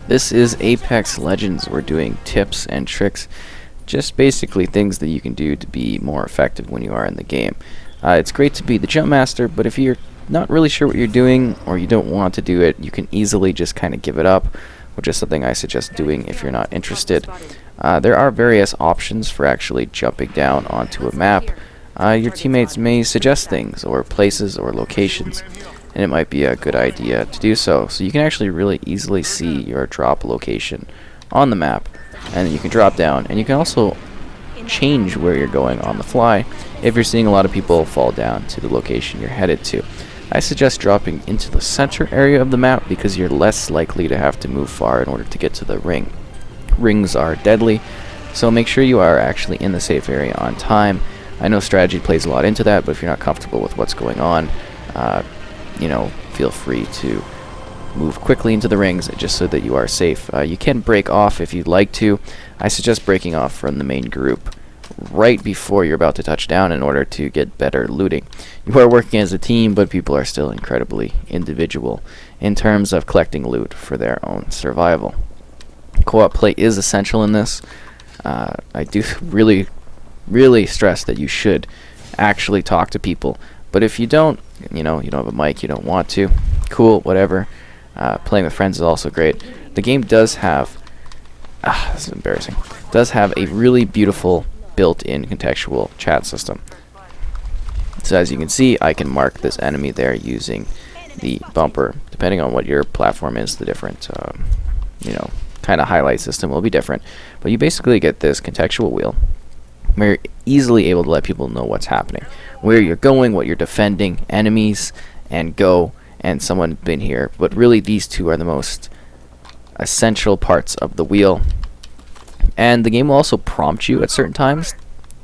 This is Apex Legends. We're doing tips and tricks, just basically things that you can do to be more effective when you are in the game. It's great to be the jump master, but if you're not really sure what you're doing or you don't want to do it, you can easily just kind of give it up, which is something I suggest doing if you're not interested. There are various options for actually jumping down onto a map. Your teammates may suggest things or places or locations, and it might be a good idea to do so. So you can actually really easily see your drop location on the map, and then you can drop down, and you can also change where you're going on the fly if you're seeing a lot of people fall down to the location you're headed to. I suggest dropping into the center area of the map because you're less likely to have to move far in order to get to the ring. Rings are deadly, so make sure you are actually in the safe area on time. I know strategy plays a lot into that, but if you're not comfortable with what's going on, feel free to move quickly into the rings just so that you are safe. You can break off if you'd like to. I suggest breaking off from the main group right before you're about to touch down in order to get better looting. You are working as a team, but people are still incredibly individual in terms of collecting loot for their own survival. Co-op play is essential in this. I do really stress that you should actually talk to people. But if you don't, you don't have a mic, you don't want to, cool, whatever. Playing with friends is also great. The game does have, this is embarrassing, does have a really beautiful built-in contextual chat system. So as you can see, I can mark this enemy there using the bumper. Depending on what your platform is, the different, kind of highlight system will be different. But you basically get this contextual wheel where you're easily able to let people know what's happening, where you're going, what you're defending, enemies, and go, and someone been here. But really, these two are the most essential parts of the wheel. And the game will also prompt you at certain times,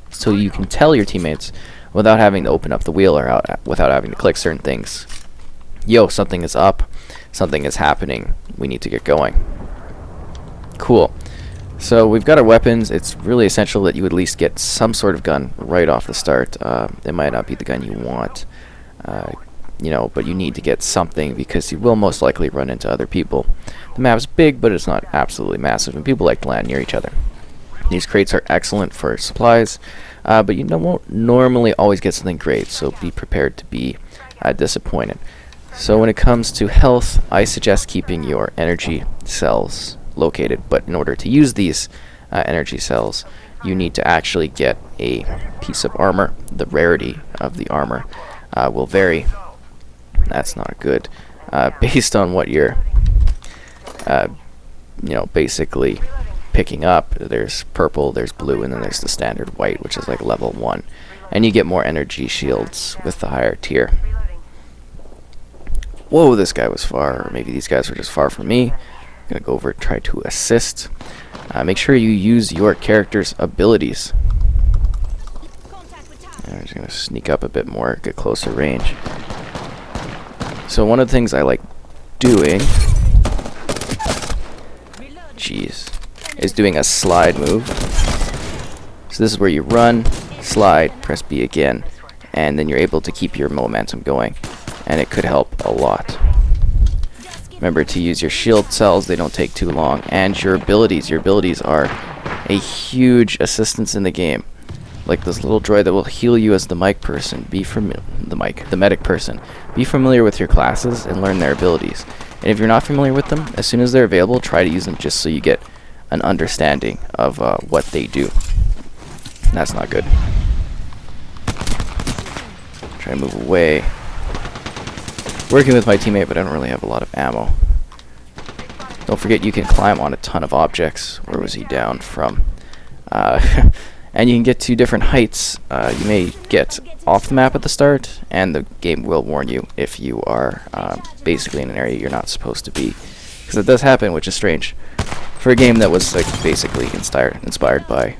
so you can tell your teammates without having to open up the wheel or without having to click certain things. Yo, something is up, something is happening, we need to get going. Cool. So we've got our weapons. It's really essential that you at least get some sort of gun right off the start. It might not be the gun you want, but you need to get something because you will most likely run into other people. The map's big, but it's not absolutely massive, and people like to land near each other. These crates are excellent for supplies, but you won't normally always get something great, so be prepared to be disappointed. So when it comes to health, I suggest keeping your energy cells located, but in order to use these energy cells, you need to actually get a piece of armor. The rarity of the armor will vary. That's not good. Based on what you're basically picking up. There's purple, there's blue, and then there's the standard white, which is like level 1, and you get more energy shields with the higher tier. Whoa, this guy was far, or maybe these guys were just far from me. I'm gonna go over and try to assist. Make sure you use your character's abilities. I'm just gonna sneak up a bit more, get closer range. So one of the things I like doing, is doing a slide move. So this is where you run, slide, press B again, and then you're able to keep your momentum going, and it could help a lot. Remember to use your shield cells, they don't take too long, and your abilities. Your abilities are a huge assistance in the game. Like this little droid that will heal you as the mic person. The medic person. Be familiar with your classes and learn their abilities. And if you're not familiar with them, as soon as they're available, try to use them just so you get an understanding of what they do. That's not good. Try to move away. Working with my teammate, but I don't really have a lot of ammo. Don't forget you can climb on a ton of objects. Where was he down from? And you can get to different heights. You may get off the map at the start, and the game will warn you if you are basically in an area you're not supposed to be. Because it does happen, which is strange. For a game that was basically inspired by,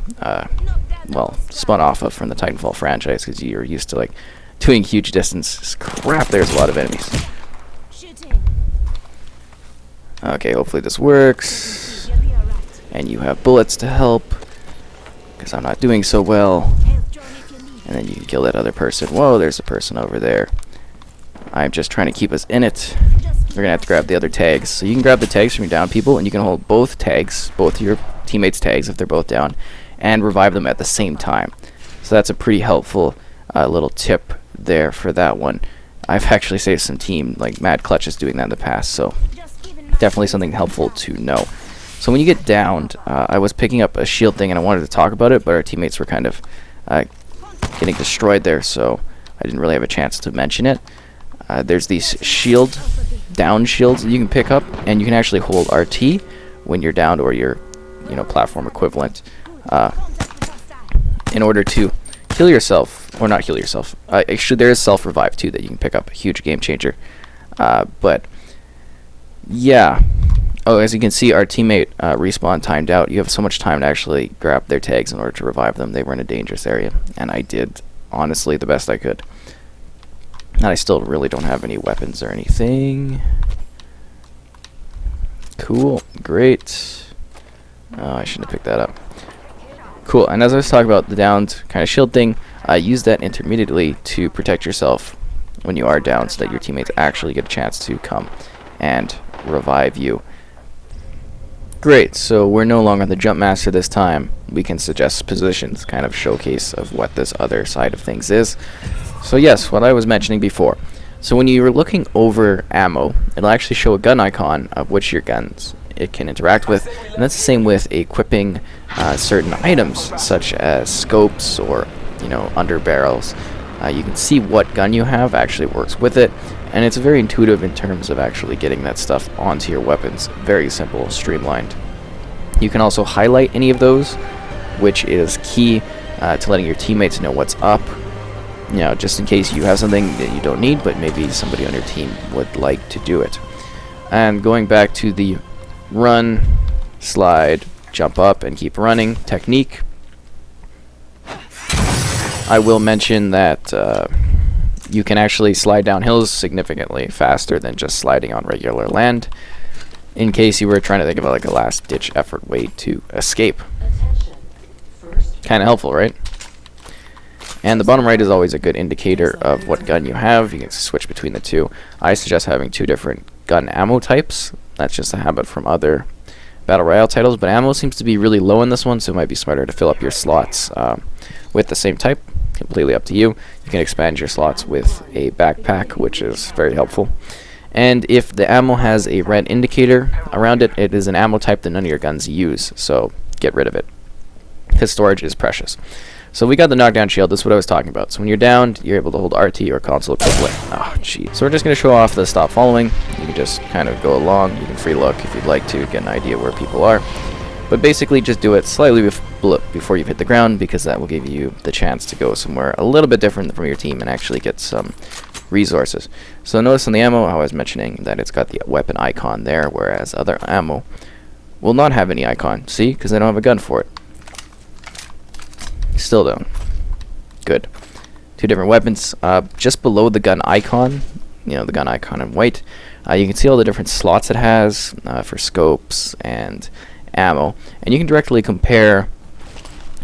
spun off of from the Titanfall franchise, because you're used to doing huge distances. Crap, there's a lot of enemies. Okay, hopefully this works. And you have bullets to help, because I'm not doing so well. And then you can kill that other person. Whoa, there's a person over there. I'm just trying to keep us in it. We're gonna have to grab the other tags. So you can grab the tags from your down people, and you can hold both tags, both your teammates' tags if they're both down, and revive them at the same time. So that's a pretty helpful little tip there for that one. I've actually saved some team, like Mad Clutch is doing that in the past, so definitely something helpful to know. So when you get downed, I was picking up a shield thing and I wanted to talk about it, but our teammates were kind of getting destroyed there, so I didn't really have a chance to mention it. There's these down shields that you can pick up, and you can actually hold RT when you're downed or your platform equivalent in order to heal yourself, or not heal yourself. Actually, there is self-revive too that you can pick up, a huge game changer. But yeah. Oh, as you can see, our teammate respawn timed out. You have so much time to actually grab their tags in order to revive them. They were in a dangerous area, and I did, honestly, the best I could. And I still really don't have any weapons or anything. Cool. Great. Oh, I shouldn't have picked that up. Cool. And as I was talking about the downed kind of shield thing, use that intermittently to protect yourself when you are down so that your teammates actually get a chance to come and revive you. Great, so we're no longer the jump master this time. We can suggest positions, kind of showcase of what this other side of things is. So yes, what I was mentioning before. So when you're looking over ammo, it'll actually show a gun icon of which your guns it can interact with, and that's the same with equipping certain items such as scopes or under barrels. You can see what gun you have actually works with it, and it's very intuitive in terms of actually getting that stuff onto your weapons. Very simple, streamlined. You can also highlight any of those, which is key to letting your teammates know what's up. Just in case you have something that you don't need, but maybe somebody on your team would like to do it. And going back to the run, slide, jump up, and keep running technique, I will mention that you can actually slide down hills significantly faster than just sliding on regular land, in case you were trying to think of like a last-ditch effort way to escape. Kind of helpful, right? And the bottom right is always a good indicator of what gun you have. You can switch between the two. I suggest having two different gun ammo types. That's just a habit from other Battle Royale titles, but ammo seems to be really low in this one, so it might be smarter to fill up your slots with the same type. Completely up to you. You can expand your slots with a backpack, which is very helpful. And if the ammo has a red indicator around it, it is an ammo type that none of your guns use, so get rid of it. His storage is precious. So we got the knockdown shield. That's what I was talking about. So when you're downed, you're able to hold RT or console equivalent. Oh, jeez. So we're just going to show off the stop following. You can just kind of go along. You can free look if you'd like to get an idea where people are. But basically just do it slightly before you've hit the ground, because that will give you the chance to go somewhere a little bit different from your team and actually get some resources. So notice on the ammo, I was mentioning that it's got the weapon icon there, whereas other ammo will not have any icon. See? Because they don't have a gun for it. Still don't. Good. Two different weapons. Just below the gun icon, the gun icon in white, you can see all the different slots it has for scopes and ammo, and you can directly compare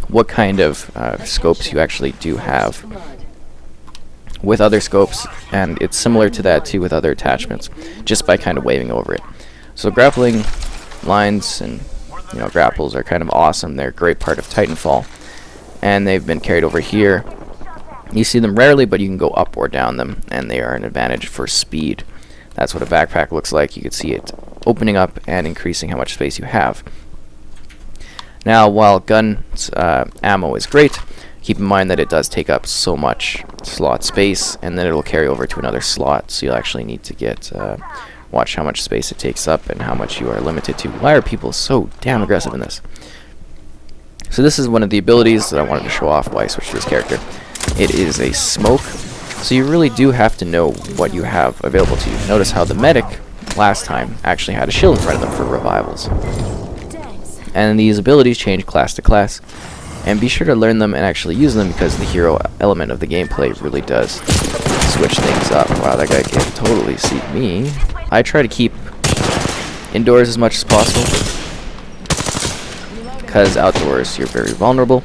what kind of scopes you actually do have with other scopes, and it's similar to that too with other attachments, just by kind of waving over it. So grappling lines and grapples are kind of awesome. They're a great part of Titanfall, and they've been carried over here. You see them rarely, but you can go up or down them, and they are an advantage for speed. That's what a backpack looks like. You can see it opening up and increasing how much space you have. Now, while gun ammo is great, keep in mind that it does take up so much slot space, and then it'll carry over to another slot, so you'll actually need to watch how much space it takes up and how much you are limited to. Why are people so damn aggressive in this? So this is one of the abilities that I wanted to show off why I switched to this character. It is a smoke, so you really do have to know what you have available to you. Notice how the medic last time actually had a shield in front of them for revivals. And these abilities change class to class, and be sure to learn them and actually use them, because the hero element of the gameplay really does switch things up. Wow, that guy can totally see me. I try to keep indoors as much as possible, because outdoors you're very vulnerable,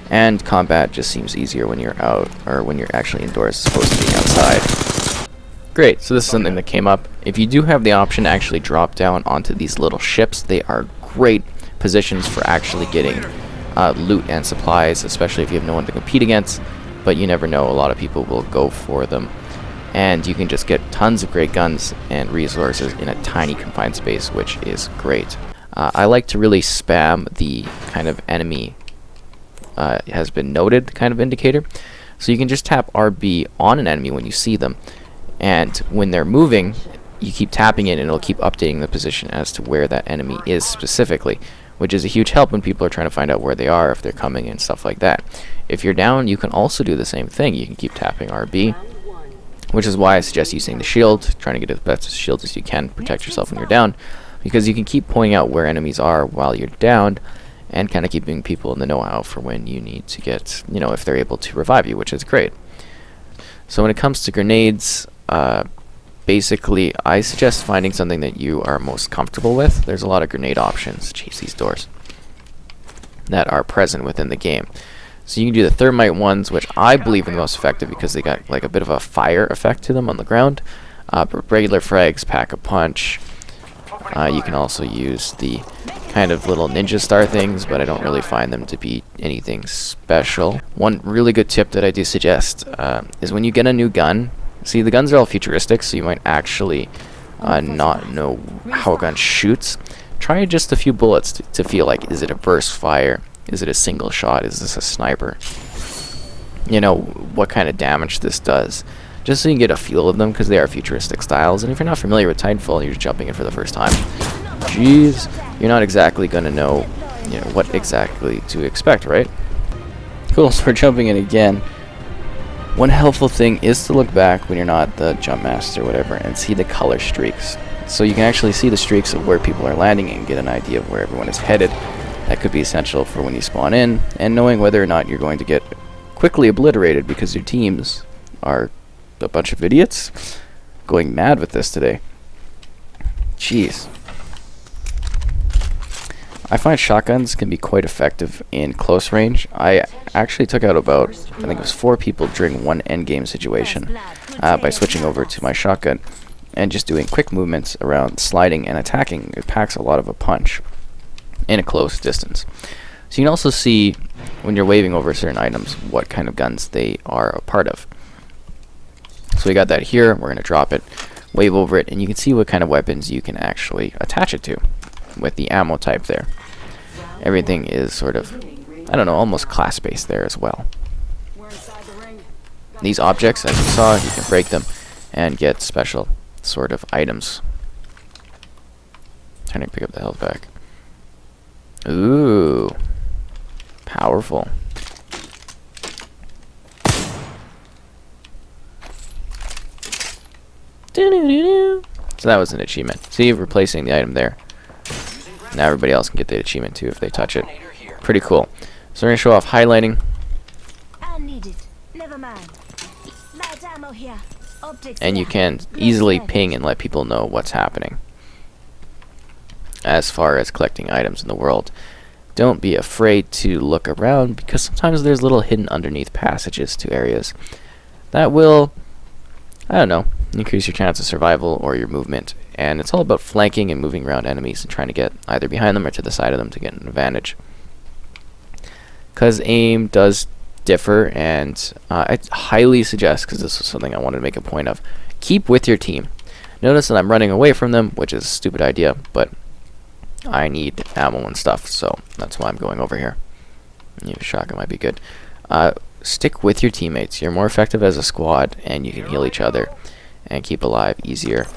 and combat just seems easier when you're out, or when you're actually indoors as opposed to being outside. Great, so this is something that came up. If you do have the option to actually drop down onto these little ships, they are great positions for actually getting loot and supplies, especially if you have no one to compete against, but you never know, a lot of people will go for them. And you can just get tons of great guns and resources in a tiny confined space, which is great. I like to really spam the kind of enemy has been noted kind of indicator. So you can just tap RB on an enemy when you see them, and when they're moving, you keep tapping it and it'll keep updating the position as to where that enemy is specifically, which is a huge help when people are trying to find out where they are, if they're coming and stuff like that. If you're down, you can also do the same thing. You can keep tapping RB, which is why I suggest using the shield, trying to get as best shield as you can, protect yourself when you're down, because you can keep pointing out where enemies are while you're down, and kind of keeping people in the know-how for when you need to get, you know, if they're able to revive you, which is great. So when it comes to grenades, basically, I suggest finding something that you are most comfortable with. There's a lot of grenade options, jeez, these doors, that are present within the game. So you can do the thermite ones, which I believe are the most effective because they got like a bit of a fire effect to them on the ground. But regular frags pack a punch. You can also use the kind of little ninja star things, but I don't really find them to be anything special. One really good tip that I do suggest is when you get a new gun, see, the guns are all futuristic, so you might actually not know how a gun shoots. Try just a few bullets to feel like, is it a burst fire? Is it a single shot? Is this a sniper? You know, what kind of damage this does. Just so you can get a feel of them, because they are futuristic styles. And if you're not familiar with Titanfall, you're just jumping in for the first time, jeez, you're not exactly going to know, you know, what exactly to expect, right? Cool, so we're jumping in again. One helpful thing is to look back when you're not the jump master or whatever and see the color streaks. So you can actually see the streaks of where people are landing and get an idea of where everyone is headed. That could be essential for when you spawn in, and knowing whether or not you're going to get quickly obliterated because your teams are a bunch of idiots. Going mad with this today. Jeez. I find shotguns can be quite effective in close range. I actually took out about, I think it was 4 people during one endgame situation by switching over to my shotgun and just doing quick movements around sliding and attacking. It packs a lot of a punch in a close distance. So you can also see when you're waving over certain items what kind of guns they are a part of. So we got that here. We're going to drop it, wave over it, and you can see what kind of weapons you can actually attach it to with the ammo type there. Everything is sort of, I don't know, almost class-based there as well. These objects, as you saw, you can break them and get special sort of items. Trying to pick up the health pack. Ooh, powerful. So that was an achievement. See, replacing the item there. Now everybody else can get the achievement too if they touch it. Pretty cool. So we're going to show off highlighting. And you can easily ping and let people know what's happening. As far as collecting items in the world, don't be afraid to look around, because sometimes there's little hidden underneath passages to areas that will, I don't know, increase your chance of survival or your movement. And it's all about flanking and moving around enemies and trying to get either behind them or to the side of them to get an advantage. Because aim does differ, and I highly suggest, because this was something I wanted to make a point of, keep with your team. Notice that I'm running away from them, which is a stupid idea, but I need ammo and stuff, so that's why I'm going over here. Maybe a shotgun might be good. Stick with your teammates. You're more effective as a squad, and you can heal each other and keep alive easier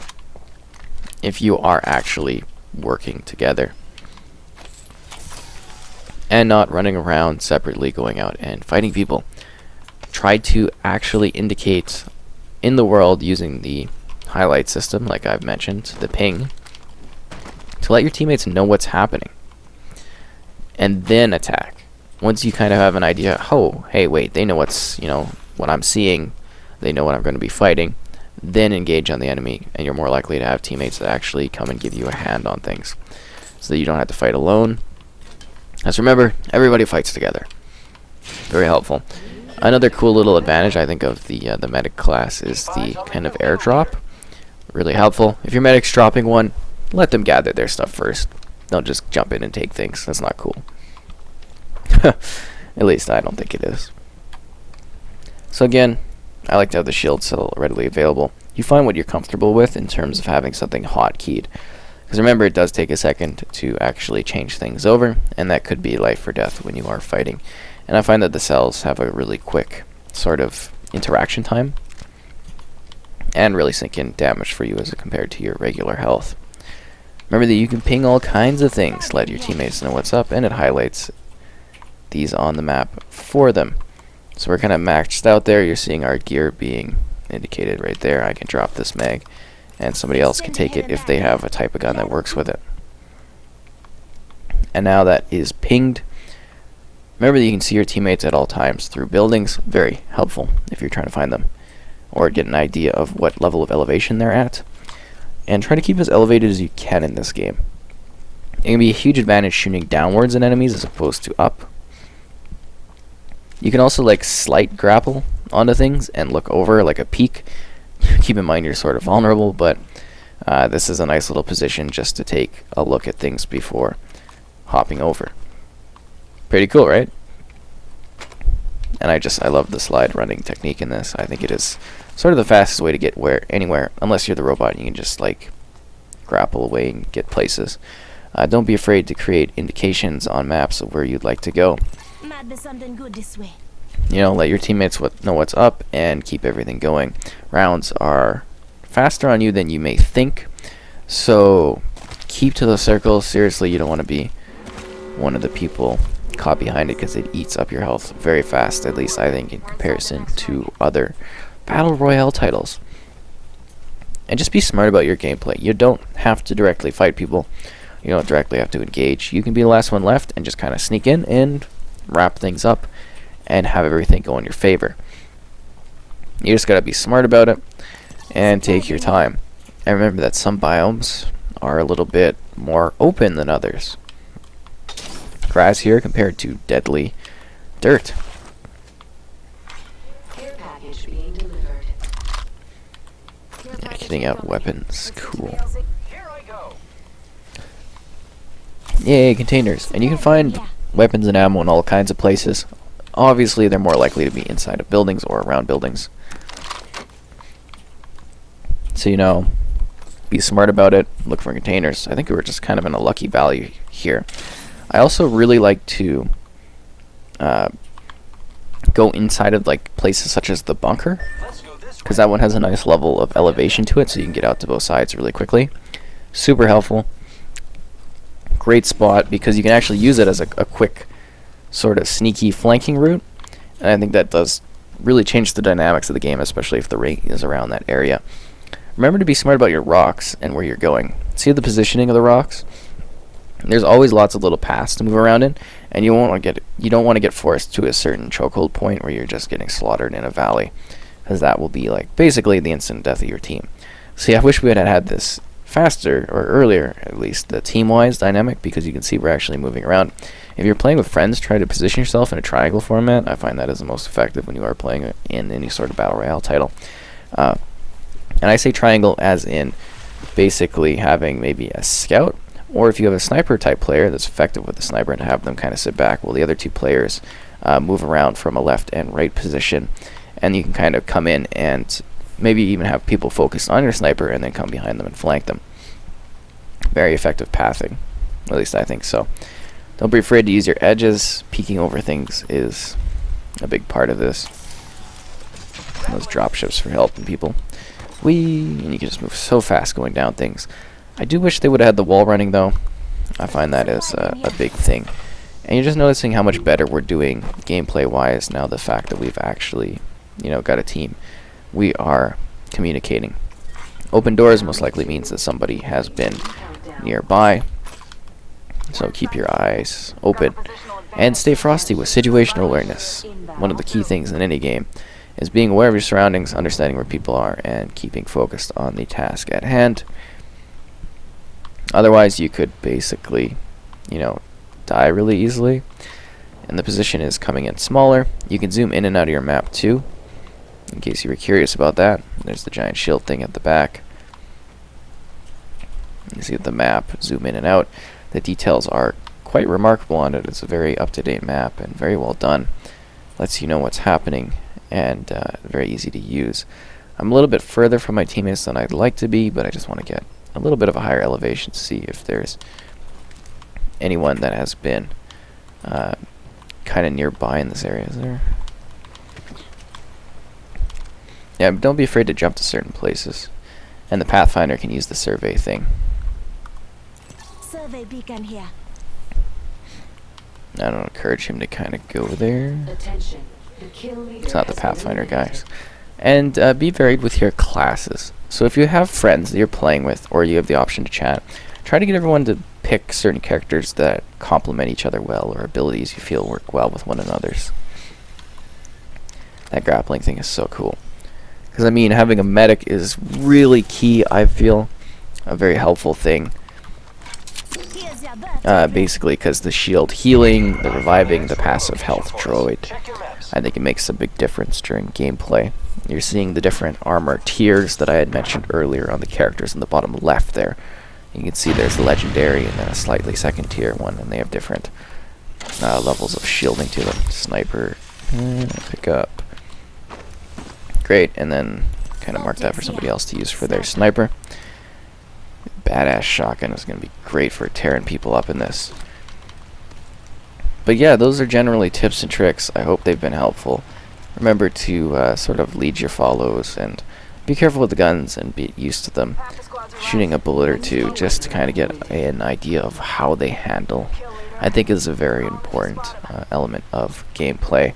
if you are actually working together and not running around separately going out and fighting people. Try to actually indicate in the world using the highlight system, like I've mentioned, the ping, to let your teammates know what's happening and then attack. Once you kind of have an idea, oh, hey, wait, they know what's, you know, what I'm seeing, they know what I'm going to be fighting, then engage on the enemy, and you're more likely to have teammates that actually come and give you a hand on things, so that you don't have to fight alone. As remember, everybody fights together. Very helpful. Another cool little advantage I think of the medic class is the kind of airdrop. Really helpful. If your medic's dropping one, let them gather their stuff first. Don't just jump in and take things. That's not cool. At least I don't think it is. So again, I like to have the shield so readily available. You find what you're comfortable with in terms of having something hotkeyed. Because remember, it does take a second to actually change things over, and that could be life or death when you are fighting. And I find that the cells have a really quick sort of interaction time, and really sink in damage for you as compared to your regular health. Remember that you can ping all kinds of things, let your teammates know what's up, and it highlights these on the map for them. So we're kind of maxed out there. You're seeing our gear being indicated right there. I can drop this mag, and somebody else can take it if they have a type of gun that works with it. And now that is pinged. Remember that you can see your teammates at all times through buildings. Very helpful if you're trying to find them, or get an idea of what level of elevation they're at. And try to keep as elevated as you can in this game. It can be a huge advantage shooting downwards at enemies as opposed to up. You can also like slight grapple onto things and look over like a peek. Keep in mind you're sort of vulnerable, but this is a nice little position just to take a look at things before hopping over. Pretty cool, right? And I love the slide running technique in this. I think it is sort of the fastest way to get anywhere, unless you're the robot and you can just like grapple away and get places. Don't be afraid to create indications on maps of where you'd like to go. Might be something good this way. You know, let your teammates know what's up and keep everything going. Rounds are faster on you than you may think, so keep to the circles. Seriously, you don't want to be one of the people caught behind it because it eats up your health very fast, at least I think, in comparison to other Battle Royale titles. And just be smart about your gameplay. You don't have to directly fight people. You don't directly have to engage. You can be the last one left and just kind of sneak in and wrap things up and have everything go in your favor. You just gotta be smart about it and take your time. And remember that some biomes are a little bit more open than others. Grass here compared to deadly dirt. Care package being delivered. Yeah, getting out weapons, cool. Yay, containers. And you can find weapons and ammo in all kinds of places. Obviously, they're more likely to be inside of buildings or around buildings. So, you know, be smart about it. Look for containers. I think we were just kind of in a lucky valley here. I also really like to go inside of like places such as the bunker, because that one has a nice level of elevation to it, so you can get out to both sides really quickly. Super helpful. Great spot because you can actually use it as a quick sort of sneaky flanking route, and I think that does really change the dynamics of the game, especially if the ring is around that area. Remember to be smart about your rocks and where you're going. See the positioning of the rocks? There's always lots of little paths to move around in, and you don't want to get forced to a certain chokehold point where you're just getting slaughtered in a valley, because that will be like basically the instant death of your team. See, I wish we had this faster, or earlier at least, the team-wise dynamic, because you can see we're actually moving around. If you're playing with friends, try to position yourself in a triangle format. I find that is the most effective when you are playing in any sort of Battle Royale title. And I say triangle as in basically having maybe a scout, or if you have a sniper type player that's effective with the sniper, and have them kind of sit back while the other two players move around from a left and right position, and you can kind of come in and maybe even have people focused on your sniper and then come behind them and flank them. Very effective pathing, at least I think so. Don't be afraid to use your edges. Peeking over things is a big part of this. Those drop ships for helping people. And you can just move so fast going down things. I do wish they would have had the wall running though. I find that is a big thing. And you're just noticing how much better we're doing gameplay wise now, the fact that we've actually, got a team. We are communicating. Open doors most likely means that somebody has been nearby. So keep your eyes open and stay frosty with situational awareness. One of the key things in any game is being aware of your surroundings, understanding where people are, and keeping focused on the task at hand. Otherwise, you could basically, die really easily. And the position is coming in smaller. You can zoom in and out of your map too, in case you were curious about that. There's the giant shield thing at the back. You see the map, zoom in and out. The details are quite remarkable on it. It's a very up-to-date map and very well done. Lets you know what's happening, and very easy to use. I'm a little bit further from my teammates than I'd like to be, but I just want to get a little bit of a higher elevation to see if there's anyone that has been kind of nearby in this area. Is there? Yeah, but don't be afraid to jump to certain places. And the Pathfinder can use the survey thing. Survey beacon here. I don't encourage him to kind of go there. Attention. The kill leader It's not the has been Pathfinder, eliminated. guys. And be varied with your classes. So if you have friends that you're playing with, or you have the option to chat, try to get everyone to pick certain characters that complement each other well, or abilities you feel work well with one another's. That grappling thing is so cool. Because, I mean, having a medic is really key, I feel. A very helpful thing. Here's your birthday. Basically, because the shield healing, the reviving, the passive health droid. I think it makes a big difference during gameplay. You're seeing the different armor tiers that I had mentioned earlier on the characters in the bottom left there. You can see there's the legendary and then a slightly second tier one, and they have different levels of shielding to them. Sniper, pick up. Great, and then kind of mark that for somebody else to use for their sniper. Badass shotgun is going to be great for tearing people up in this. But yeah, those are generally tips and tricks. I hope they've been helpful. Remember to sort of lead your follows and be careful with the guns and be used to them. Shooting a bullet or two just to kind of get an idea of how they handle, I think is a very important element of gameplay.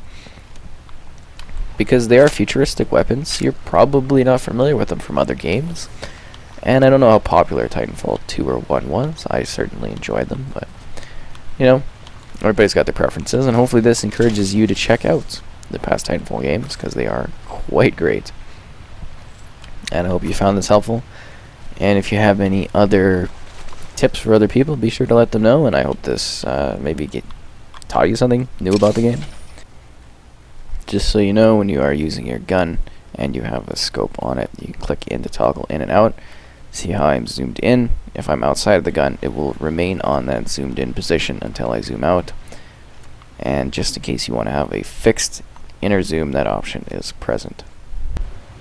Because they are futuristic weapons, you're probably not familiar with them from other games. And I don't know how popular Titanfall 2 or 1 was. I certainly enjoyed them, but, you know, everybody's got their preferences, and hopefully this encourages you to check out the past Titanfall games, because they are quite great. And I hope you found this helpful. And if you have any other tips for other people, be sure to let them know, and I hope this maybe taught you something new about the game. Just so you know, when you are using your gun and you have a scope on it, you can click in to toggle in and out. See how I'm zoomed in. If I'm outside of the gun, it will remain on that zoomed in position until I zoom out. And just in case you want to have a fixed inner zoom, that option is present.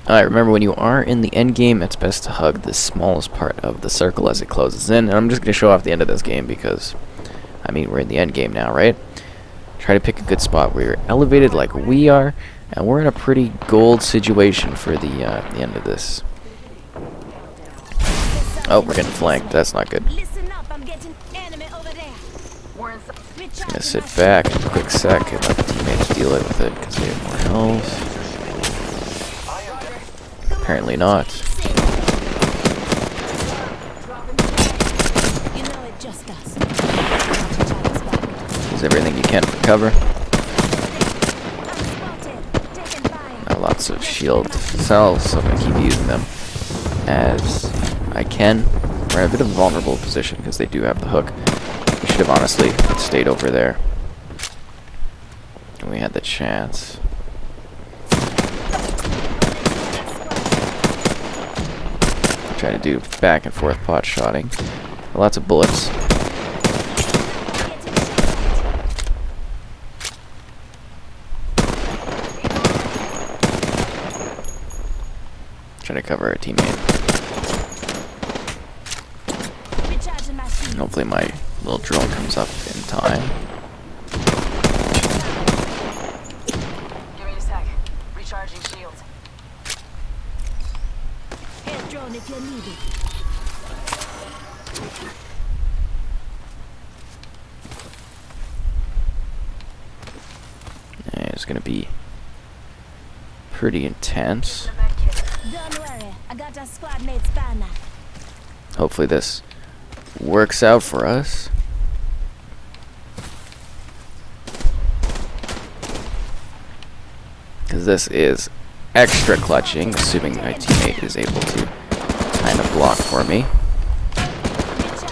Alright, remember when you are in the end game, it's best to hug the smallest part of the circle as it closes in. And I'm just going to show off the end of this game because, I mean, we're in the end game now, right? Try to pick a good spot where you're elevated like we are, and we're in a pretty gold situation for the end of this. Oh, we're getting flanked. That's not good. Listen up, I'm getting enemy over there. Just gonna sit back a quick sec and let the teammates deal with it because they have more health. Apparently not. You know it just does. Use everything you can for cover. Lots of shield cells, so I'm gonna keep using them as I can. We're in a bit of a vulnerable position because they do have the hook. We should have honestly stayed over there. And we had the chance. Try to do back and forth pot shotting. Lots of bullets. Trying to cover our teammate. And hopefully my little drone comes up in time. Give me a sec. Recharging shields. Air drone if you need it. Yeah, it's gonna be pretty intense. Don't worry, I got a squad mate spanner. Hopefully this works out for us. Because this is extra clutching, assuming my teammate is able to kind of block for me.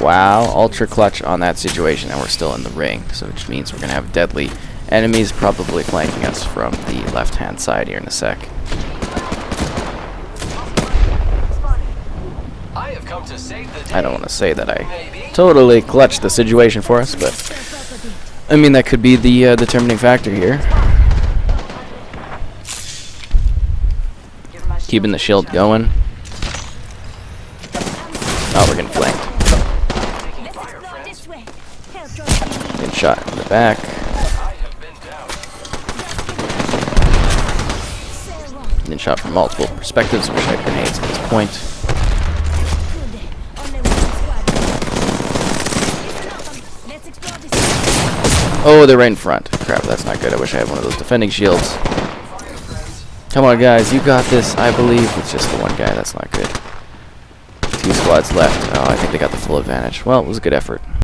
Wow, ultra clutch on that situation, and we're still in the ring, so which means we're going to have deadly enemies probably flanking us from the left-hand side here in a sec. I have come I don't want to say that I totally clutched the situation for us, but I mean that could be the determining factor here. Keeping the shield going. Oh, we're getting flanked. Let's explore this way. Help drop Getting shot in the back. Getting shot from multiple perspectives. Wish I had grenades at this point. Only one squad. Listen up. Let's explore this way. Oh, they're right in front. Crap, that's not good. I wish I had one of those defending shields. Come on, guys. You got this, I believe. It's just the one guy. That's not good. 2 squads left. Oh, I think they got the full advantage. Well, it was a good effort.